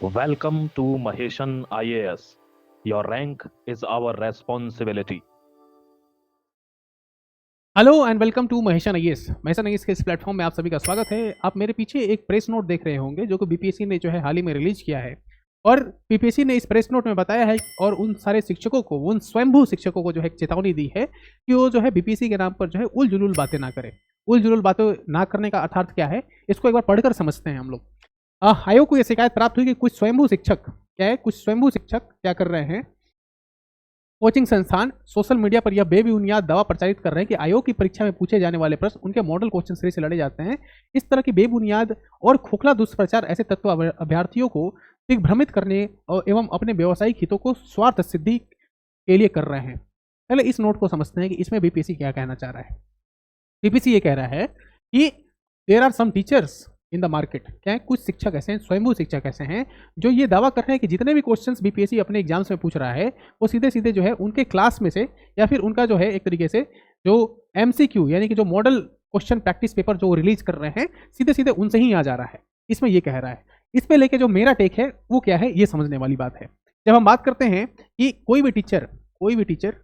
Welcome to Maheshan IAS. Your rank is our responsibility. Hello and welcome to Maheshan IAS. Maheshan IAS के इस platform में आप सभी का स्वागत है। आप मेरे पीछे एक प्रेस नोट देख रहे होंगे जो कि बीपीएससी ने जो है हाल ही में रिलीज किया है। और बीपीएससी ने इस प्रेस नोट में बताया है और उन सारे शिक्षकों को, उन स्वयंभू शिक्षकों को जो है एक चेतावनी दी है कि वो जो है बीपीएससी के नाम पर जो है उल जुलूल बातें ना करें। उल जुलूल बातें ना करने का अर्थ क्या है, इसको एक बार पढ़कर समझते हैं हम लोग। आयोग को यह शिकायत प्राप्त हुई कि कुछ स्वयंभू शिक्षक क्या कर रहे हैं, कोचिंग संस्थान सोशल मीडिया पर यह बेबुनियाद दावा प्रचारित कर रहे हैं कि आयोग की परीक्षा में पूछे जाने वाले प्रश्न उनके मॉडल क्वेश्चन सीरीज से लड़े जाते हैं। इस तरह की बेबुनियाद और खोखला दुष्प्रचार ऐसे तत्व अभ्यर्थियों को दिग्भ्रमित करने एवं अपने व्यवसायिक हितों को स्वार्थ सिद्धि के लिए कर रहे हैं। पहले इस नोट को समझते हैं कि इसमें बीपीएससी क्या कहना चाह रहा है। बीपीएससी ये कह रहा है कि there are some teachers in the market. क्या है, कुछ शिक्षक ऐसे हैं, स्वयंभू शिक्षक ऐसे हैं जो ये दावा कर रहे हैं कि जितने भी क्वेश्चंस बीपीएससी अपने एग्जाम्स में पूछ रहा है वो सीधे सीधे जो है उनके क्लास में से या फिर उनका जो है एक तरीके से जो एमसीक्यू यानी कि जो मॉडल क्वेश्चन प्रैक्टिस पेपर जो रिलीज कर रहे हैं सीधे सीधे उनसे ही आ जा रहा है। इसमें ये कह रहा है। इस पे लेके जो मेरा टेक है वो क्या है, ये समझने वाली बात है। जब हम बात करते हैं कि कोई भी टीचर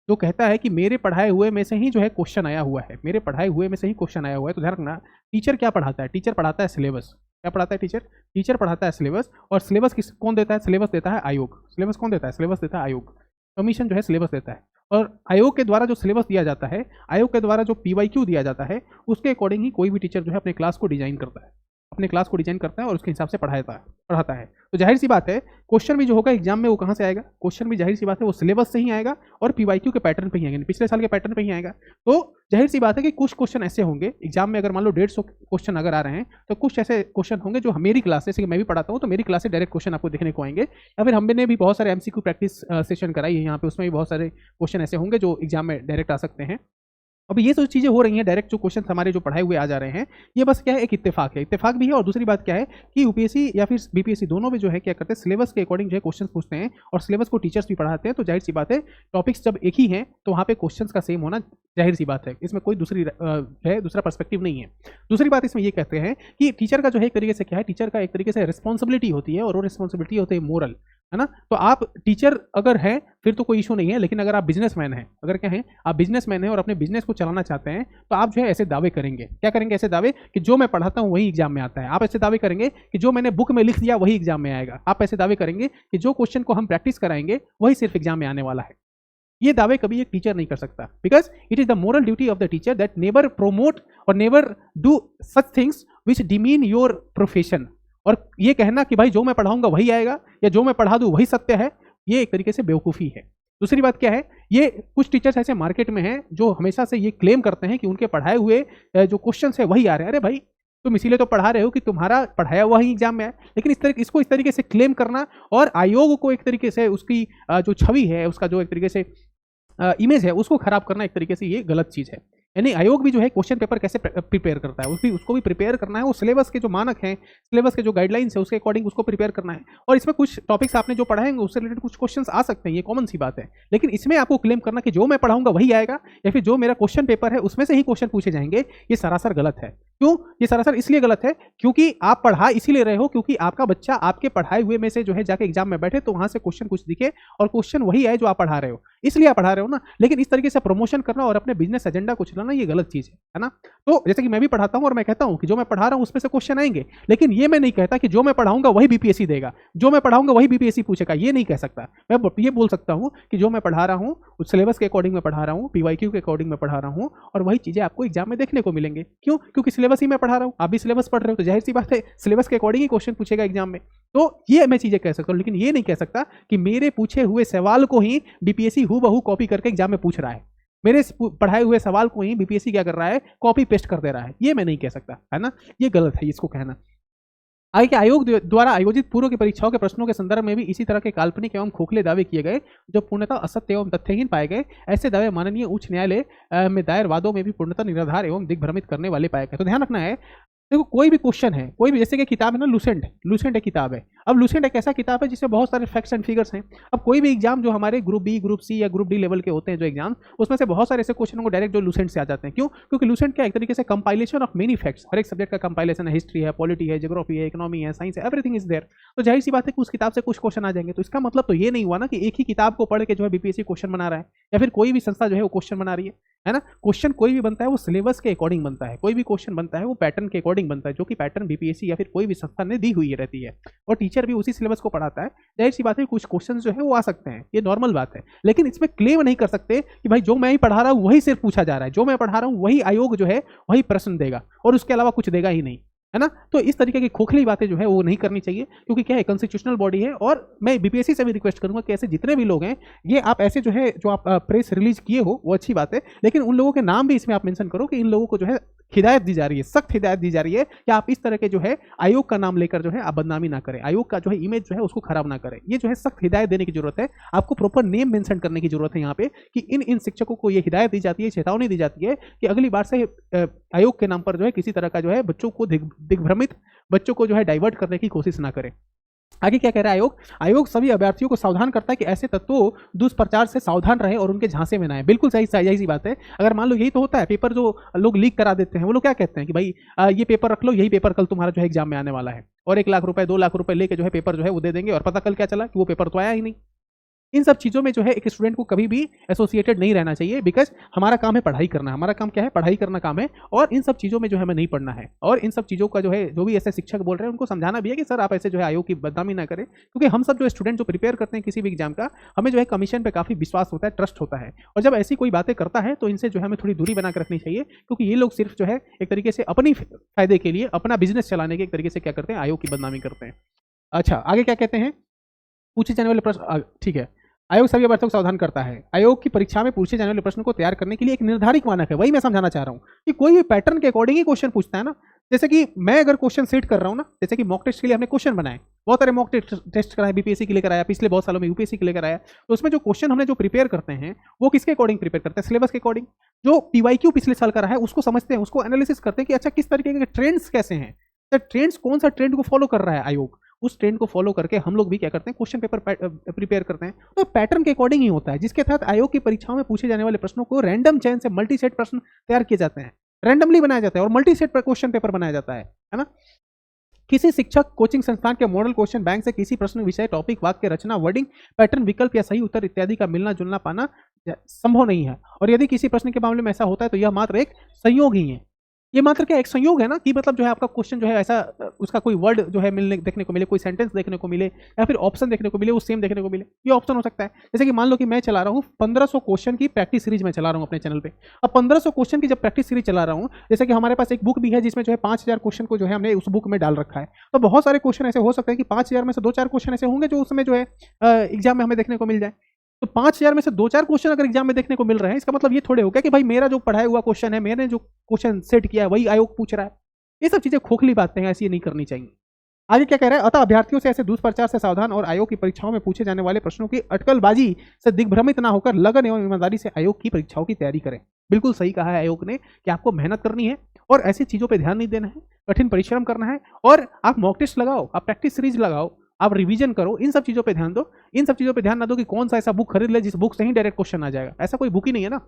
जो कहता है कि मेरे पढ़ाए हुए में से ही जो है क्वेश्चन आया हुआ है, मेरे पढ़ाए हुए में से ही क्वेश्चन आया हुआ है, तो ध्यान रखना टीचर क्या पढ़ाता है। टीचर पढ़ाता है सिलेबस। क्या पढ़ाता है टीचर पढ़ाता है सिलेबस। और सिलेबस कौन देता है? सिलेबस देता है आयोग। सिलेबस कौन देता है? सिलेबस देता है आयोग। कमीशन जो है सिलेबस देता है। और आयोग के द्वारा जो सिलेबस दिया जाता है, आयोग के द्वारा जो पीवाईक्यू दिया जाता है, उसके अकॉर्डिंग ही कोई भी टीचर जो है अपने क्लास को डिजाइन करता है, और उसके हिसाब से पढ़ाता है। तो जाहिर सी बात है क्वेश्चन भी जो होगा एग्जाम में वो कहाँ से आएगा? क्वेश्चन भी जाहिर सी बात है वो सिलेबस से ही आएगा और पीवाईक्यू के पैटर्न पे ही आएगा, पिछले साल के पैटर्न पे ही आएगा। तो जाहिर सी बात है कि कुछ क्वेश्चन ऐसे होंगे एग्जाम में, अगर मान लो 150 क्वेश्चन अगर आ रहे हैं तो कुछ ऐसे क्वेश्चन होंगे जो मेरी क्लास, जैसे कि मैं भी पढ़ाता हूँ तो मेरी क्लास से डायरेक्ट क्वेश्चन आपको देखने को आएंगे। या फिर हमने भी बहुत सारे एमसीक्यू प्रैक्टिस सेशन कराई है यहाँ पे, उसमें भी बहुत सारे क्वेश्चन ऐसे होंगे जो एग्जाम में डायरेक्ट आ सकते हैं। अब ये सब चीज़ें हो रही हैं, डायरेक्ट जो क्वेश्चन हमारे जो पढ़ाए हुए आ जा रहे हैं, ये बस क्या है, एक इत्तेफाक है, इत्तेफाक भी है। और दूसरी बात क्या है कि यूपीएससी या फिर बीपीएससी दोनों भी जो है क्या करते हैं, सिलेबस के अकॉर्डिंग जो है क्वेश्चन पूछते हैं और सिलेबस को टीचर्स भी पढ़ाते हैं। तो जाहिर सी बात है टॉपिक्स जब एक ही हैं तो वहाँ पे क्वेश्चन का सेम होना जाहिर सी बात है, इसमें कोई दूसरा पर्सपेक्टिव नहीं है। दूसरी बात इसमें ये कहते हैं कि टीचर का जो है एक तरीके से क्या है, टीचर का एक तरीके से रिस्पॉन्सिबिलिटी होती है और वो रिस्पॉन्सिबिलिटी होती है मोरल, है ना। तो आप टीचर अगर हैं फिर तो कोई इशू नहीं है, लेकिन अगर आप बिजनेसमैन हैं, अगर क्या है आप बिजनेसमैन हैं और अपने बिजनेस को चलाना चाहते हैं तो आप जो है ऐसे दावे करेंगे। क्या करेंगे? ऐसे दावे कि जो मैं पढ़ाता हूँ वही एग्जाम में आता है। आप ऐसे दावे करेंगे कि जो मैंने बुक में लिख दिया वही एग्जाम में आएगा। आप ऐसे दावे करेंगे कि जो क्वेश्चन को हम प्रैक्टिस कराएंगे वही सिर्फ एग्जाम में आने वाला है। ये दावे कभी एक टीचर नहीं कर सकता, because it is the moral duty of the teacher that never promote और never do such things which demean your profession. और ये कहना कि भाई जो मैं पढ़ाऊंगा वही आएगा या जो मैं पढ़ा दूं वही सत्य है, ये एक तरीके से बेवकूफ़ी है। दूसरी बात क्या है, ये कुछ टीचर्स ऐसे मार्केट में हैं जो हमेशा से ये क्लेम करते हैं कि उनके पढ़ाए हुए जो क्वेश्चन है वही आ रहे हैं। अरे भाई तुम इसीलिए तो पढ़ा रहे हो कि तुम्हारा पढ़ाया हुआ ही एग्जाम में है। लेकिन इसको इस तरीके से क्लेम करना और आयोग को एक तरीके से उसकी जो छवि है, उसका जो एक तरीके से इमेज है, उसको खराब करना एक तरीके से ये गलत चीज़ है। यानी आयोग भी जो है क्वेश्चन पेपर कैसे प्रिपेयर करता है, उसको भी प्रिपेयर करना है। वो सिलेबस के जो मानक हैं, सिलेबस के जो गाइडलाइंस है उसके अकॉर्डिंग उसको प्रिपेयर करना है। और इसमें कुछ टॉपिक्स आपने जो पढ़ाएंगे उससे रिलेटेड कुछ क्वेश्चंस आ सकते हैं, ये कॉमन सी बात है। लेकिन इसमें आपको क्लेम करना कि जो मैं पढ़ाऊंगा वही आएगा या फिर जो मेरा क्वेश्चन पेपर है उसमें से ही क्वेश्चन पूछे जाएंगे, ये सरासर गलत है। क्यों ये सरासर इसलिए गलत है? क्योंकि आप पढ़ा इसीलिए रहे हो क्योंकि आपका बच्चा आपके पढ़ाए हुए में से जो है जाके एग्जाम में बैठे तो वहां से क्वेश्चन कुछ दिखे और क्वेश्चन वही आए जो आप पढ़ा रहे हो, इसलिए आप पढ़ा रहे हो ना। लेकिन इस तरीके से प्रमोशन करना और अपने बिजनेस एजेंडा को चलाना ये गलत चीज है ना। तो जैसे कि मैं भी पढ़ाता हूं और मैं कहता हूं कि जो मैं पढ़ा रहा हूं उसमें से क्वेश्चन आएंगे, लेकिन ये मैं नहीं कहता कि जो मैं पढ़ाऊंगा वही बीपीएससी देगा, जो मैं पढ़ाऊंगा वही बीपीएससी पूछेगा, ये नहीं कह सकता। मैं ये बोल सकता हूं कि जो मैं पढ़ा रहा हूं उस सिलेबस के अकॉर्डिंग मैं पढ़ा रहा हूं, पीवाईक्यू के अकॉर्डिंग मैं पढ़ा रहा हूं और वही चीजें आपको एग्जाम में देखने को मिलेंगे। क्यों? क्योंकि सिलेबस ही मैं पढ़ा रहा हूं, आप भी सिलेबस पढ़ रहे हो, तो जाहिर सी बात है सिलेबस के अकॉर्डिंग ही क्वेश्चन पूछेगा एग्जाम में। तो ये मैं चीजें कह सकता हूं, लेकिन ये नहीं कह सकता कि मेरे पूछे हुए सवाल को ही बीपीएससी हूबहू कॉपी करके एग्जाम में पूछ रहा है। मेरे पढ़ाए हुए सवाल को ही बीपीएससी क्या कर रहा है, कॉपी पेस्ट कर दे रहा है। ये मैं नहीं कह सकता, है ना, ये गलत है इसको कहना। आगे के आयोग द्वारा आयोजित पूर्व की परीक्षाओं के प्रश्नों के संदर्भ में भी इसी तरह के काल्पनिक एवं खोखले दावे किए गए जो पूर्णतः असत्य एवं तथ्यहीन पाए गए। ऐसे दावे माननीय उच्च न्यायालय में दायर वादों में भी पूर्णतः निराधार एवं दिग्भ्रमित करने वाले पाए गए। तो ध्यान रखना है, देखो कोई भी क्वेश्चन है, कोई भी, जैसे कि किताब है ना लूसेंट एक किताब है, अब लूसेंट एक ऐसा किताब है जिसमें बहुत सारे फैक्ट्स एंड फिगर्स हैं। अब कोई भी एग्जाम जो हमारे ग्रुप बी, ग्रुप सी या ग्रुप डी लेवल के होते हैं जो एग्जाम, उसमें से बहुत सारे ऐसे क्वेश्चन को डायरेक्ट जो लूसेंट से आ जाते हैं। क्यों? क्योंकि लूसेंट क्या एक तरीके से कंपाइलेशन ऑफ मेनी फैक्ट्स, हर एक सब्जेक्ट का कंपाइलेशन है, हिस्ट्री है, पॉलिटी है, ज्योग्राफी है, इकोनॉमी है, साइंस है, एवरीथिंग इज देयर। तो जाहिर सी बात है कि उस किताब से कुछ क्वेश्चन आ जाएंगे। तो इसका मतलब तो ये नहीं हुआ ना कि एक ही किताब को पढ़ के जो है बीपीएससी क्वेश्चन बना रहा है या फिर कोई भी संस्था जो है वो क्वेश्चन बना रही है ना। क्वेश्चन कोई भी बनता है वो सिलेबस के अकॉर्डिंग बनता है, कोई भी क्वेश्चन बनता है वो पैटर्न के अकॉर्डिंग बनता है, जो कि पैटर्न बीपीएससी या फिर कोई भी संस्था ने दी हुई रहती है, और टीचर भी उसी सिलेबस को पढ़ाता है। जाहिर सी बात है कुछ क्वेश्चन जो है वो आ सकते हैं, ये नॉर्मल बात है। लेकिन इसमें क्लेम नहीं कर सकते कि भाई जो मैं ही पढ़ा रहा हूँ वही सिर्फ पूछा जा रहा है, जो मैं पढ़ा रहा हूँ वही आयोग जो है वही प्रश्न देगा और उसके अलावा कुछ देगा ही नहीं, है ना। तो इस तरीके की खोखली बातें जो है वो नहीं करनी चाहिए, क्योंकि क्या है, कॉन्स्टिट्यूशनल बॉडी है। और मैं बीपीएससी से भी रिक्वेस्ट करूंगा कि ऐसे जितने भी लोग हैं, ये आप ऐसे जो है जो आप प्रेस रिलीज किए हो वो अच्छी बात है, लेकिन उन लोगों के नाम भी इसमें आप मेंशन करो कि इन लोगों को जो है हिदायत दी जा रही है, सख्त हिदायत दी जा रही है कि आप इस तरह के जो है आयोग का नाम लेकर जो है आप बदनामी ना करें, आयोग का जो है इमेज जो है उसको खराब ना करें। ये जो है सख्त हिदायत देने की जरूरत है, आपको प्रॉपर नेम मेंशन करने की जरूरत है यहाँ पे कि इन शिक्षकों को ये हिदायत दी जाती है, चेतावनी दी जाती है कि अगली बार से आयोग के नाम पर जो है किसी तरह का जो है बच्चों को दिग्भ्रमित, बच्चों को जो है डाइवर्ट करने की कोशिश ना करें। आगे क्या कह रहा है आयोग? आयोग सभी अभ्यर्थियों को सावधान करता है कि ऐसे तत्वों दुष्प्रचार से सावधान रहे और उनके झांसे में ना आए। बिल्कुल सही सी बात है। अगर मान लो यही तो होता है, पेपर जो लोग लीक करा देते हैं वो लोग क्या कहते हैं कि भाई ये पेपर रख लो, यही पेपर कल तुम्हारा जो है एग्जाम में आने वाला है, और 1 लाख रुपए 2 लाख रुपए लेके जो है पेपर जो है वो दे देंगे, और पता कल क्या चला कि वो पेपर तो आया ही नहीं। इन सब चीज़ों में जो है एक स्टूडेंट को कभी भी एसोसिएटेड नहीं रहना चाहिए, बिकॉज हमारा काम है पढ़ाई करना, हमारा काम क्या है, पढ़ाई करना काम है, और इन सब चीज़ों में जो है हमें नहीं पढ़ना है। और इन सब चीज़ों का जो है जो भी ऐसे शिक्षक बोल रहे हैं उनको समझाना भी है कि सर आप ऐसे जो है आयोग की बदनामी ना करें, क्योंकि हम सब जो स्टूडेंट जो प्रिपेयर करते हैं किसी भी एग्जाम का, हमें जो है कमीशन पे काफ़ी विश्वास होता है, ट्रस्ट होता है, और जब ऐसी कोई बातें करता है तो इनसे जो है हमें थोड़ी दूरी बना कर रखनी चाहिए, क्योंकि ये लोग सिर्फ जो है एक तरीके से अपनी फायदे के लिए, अपना बिजनेस चलाने के एक तरीके से क्या करते हैं, आयोग की बदनामी करते हैं। अच्छा, आगे क्या कहते हैं, पूछे जाने वाले प्रश्न, ठीक है, आयोग सभी अभ्यर्थियों को सावधान करता है। आयोग की परीक्षा में पूछे जाने वाले प्रश्न को तैयार करने के लिए एक निर्धारित मानक है। वही मैं समझाना चाह रहा हूँ कि कोई भी पैटर्न के अकॉर्डिंग ही क्वेश्चन पूछता है ना। जैसे कि मैं अगर क्वेश्चन सेट कर रहा हूँ ना, जैसे कि मॉक टेस्ट के लिए हमने क्वेश्चन बनाए, बहुत सारे मॉक टेस्ट कराए, बीपीएससी के लिए कराया, पिछले बहुत सालों में यूपीएससी के लिए कराया, तो उसमें जो क्वेश्चन हमने जो प्रिपेयर करते हैं वो किसके अकॉर्डिंग प्रिपेयर करते हैं, सिलेबस के अकॉर्डिंग। जो पीवाईक्यू पिछले साल का रहा है उसको समझते हैं, उसको एनालिसिस करते हैं कि अच्छा किस तरीके के ट्रेंड्स कैसे हैं, ट्रेंड्स कौन सा ट्रेंड को फॉलो कर रहा है आयोग, उस ट्रेंड को फॉलो करके हम लोग भी क्या करते हैं, क्वेश्चन पेपर प्रिपेयर करते हैं। तो पैटर्न के अकॉर्डिंग ही होता है, जिसके तहत आयोग की परीक्षाओं में पूछे जाने वाले प्रश्नों को रैंडम चयन से मल्टी सेट प्रश्न तैयार किए जाते हैं, रैंडमली बनाया जाता है और मल्टी सेट क्वेश्चन पेपर बनाया जाता है ना। किसी शिक्षक, कोचिंग संस्थान के मॉडल क्वेश्चन बैंक से किसी प्रश्न, विषय, टॉपिक, वाक्य रचना, वर्डिंग, पैटर्न, विकल्प या सही उत्तर इत्यादि का मिलना जुलना पाना संभव नहीं है। और यदि किसी प्रश्न के मामले में ऐसा होता है तो यह मात्र एक संयोग ही है। ये मात्र क्या एक संयोग है ना, कि मतलब जो है आपका क्वेश्चन जो है ऐसा उसका कोई वर्ड जो है मिलने देखने को मिले, कोई सेंटेंस देखने को मिले, या फिर ऑप्शन देखने को मिले वो सेम देखने को मिले, ये ऑप्शन हो सकता है। जैसे कि मान लो कि मैं चला रहा हूँ 1500 क्वेश्चन की प्रैक्टिस सीरीज में चला रहा हूँ अपने चैनल पे। अब 1500 क्वेश्चन की जब प्रैक्टिस सीरीज चला रहा हूँ, जैसे कि हमारे पास एक बुक भी है जिसमें जो है 5000 क्वेश्चन को जो है हमने उस बुक में डाल रखा है, तो बहुत सारे क्वेश्चन ऐसे हो सकते हैं कि 5000 में से 2-4 क्वेश्चन ऐसे होंगे जो उसमें जो है एग्जाम में हमें देखने को मिल जाए। तो 5000 में से 2-4 क्वेश्चन अगर एग्जाम में देखने को मिल रहे हैं, इसका मतलब ये थोड़े हो गया कि भाई मेरा जो पढ़ाया हुआ क्वेश्चन है, मैंने जो क्वेश्चन सेट किया है वही आयोग पूछ रहा है। ये सब चीजें खोखली बातें हैं, ऐसी नहीं करनी चाहिए। आगे क्या कह रहा है, अतः अभ्यर्थियों से ऐसे दुष्प्रचार से सावधान और आयोग की परीक्षाओं में पूछे जाने वाले प्रश्नों की अटकलबाजी से दिग्भ्रमित ना होकर लगन एवं ईमानदारी से आयोग की परीक्षाओं की तैयारी करें। बिल्कुल सही कहा है आयोग ने कि आपको मेहनत करनी है और ऐसी चीजों पर ध्यान नहीं देना है, कठिन परिश्रम करना है, और आप मॉक टेस्ट लगाओ, आप प्रैक्टिस सीरीज लगाओ, आप रिवीजन करो, इन सब चीज़ों पे ध्यान दो। इन सब चीज़ों पे ध्यान ना दो कि कौन सा ऐसा बुक खरीद ले जिस बुक से ही डायरेक्ट क्वेश्चन आ जाएगा। ऐसा कोई बुक ही नहीं है ना,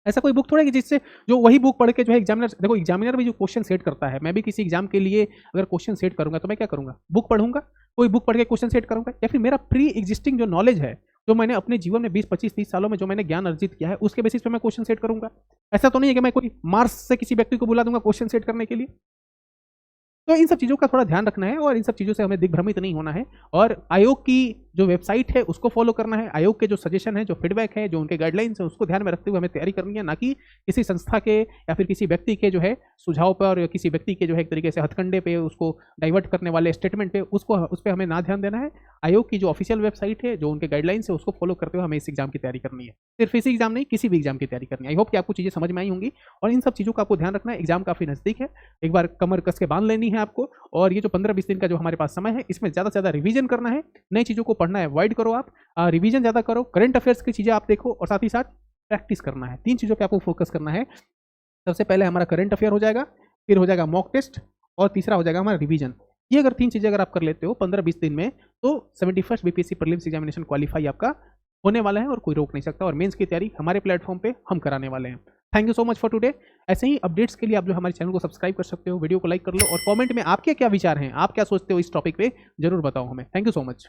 ऐसा कोई बुक थोड़ा कि जिससे जो वही बुक पढ़ के जो है एग्जामिनर, देखो एग्जामिनर भी जो क्वेश्चन सेट करता है, मैं भी किसी एग्जाम के लिए अगर क्वेश्चन सेट करूंगा तो मैं क्या करूंगा, बुक पढ़ूंगा, कोई बुक पढ़ के क्वेश्चन सेट करूंगा, या फिर मेरा प्री एग्जिस्टिंग जो नॉलेज है, जो मैंने अपने जीवन में 20-25-30 सालों में जो मैंने ज्ञान अर्जित किया है उसके बेसिस पे मैं क्वेश्चन सेट करूंगा। ऐसा तो नहीं है कि मैं कोई मार्स से किसी व्यक्ति को बुला दूंगा क्वेश्चन सेट करने के लिए। तो इन सब चीज़ों का थोड़ा ध्यान रखना है और इन सब चीज़ों से हमें दिग्भ्रमित नहीं होना है, और आयोग की जो वेबसाइट है उसको फॉलो करना है, आयोग के जो सजेशन है, जो फीडबैक है, जो उनके गाइडलाइंस है उसको ध्यान में रखते हुए हमें तैयारी करनी है, ना कि किसी संस्था के या फिर किसी व्यक्ति के जो है सुझाव पर या किसी व्यक्ति के जो है एक तरीके से हथकंडे पे उसको डाइवर्ट करने वाले स्टेटमेंट पे उस पर हमें ना ध्यान देना है। आयोग की जो ऑफिशियल वेबसाइट है, जो उनके गाइडलाइंस है उसको फॉलो करते हुए हमें इस एग्जाम की तैयारी करनी है। सिर्फ इसी एग्जाम नहीं, किसी भी एग्जाम की तैयारी करनी है। आई होप कि आपको चीज़ें समझ में आई होंगी और इन सब चीज़ों का आपको ध्यान रखना है। एग्जाम काफ़ी नज़दीक है, एक बार कमर कस के बांध लेनी है आपको, और ये जो 15-20 दिन का जो हमारे पास समय है इसमें ज़्यादा से ज़्यादा रिवीजन करना है, नई चीज़ों को पढ़ना अवॉइड करो, आप रिवीजन ज़्यादा करो, करंट अफेयर्स की चीज़ें आप देखो, और साथ ही साथ प्रैक्टिस करना है। 3 चीज़ों पे आपको फोकस करना है। सबसे पहले हमारा करंट अफेयर हो जाएगा, फिर हो जाएगा मॉक टेस्ट, और तीसरा हो जाएगा हमारा रिवीजन। ये अगर 3 चीज़ें अगर आप कर लेते हो 15-20 दिन में, तो 71st BPSC prelims examination qualify आपका होने वाला है और कोई रोक नहीं सकता। और मेंस की तैयारी हमारे प्लेटफॉर्म पे हम कराने वाले हैं। Thank you so much for today. ऐसे ही अपडेट्स के लिए आप जो हमारे चैनल को सब्सक्राइब कर सकते हो, वीडियो को लाइक कर लो और कमेंट में आपके क्या विचार हैं, आप क्या सोचते हो इस टॉपिक पे जरूर बताओ हमें। Thank you so much.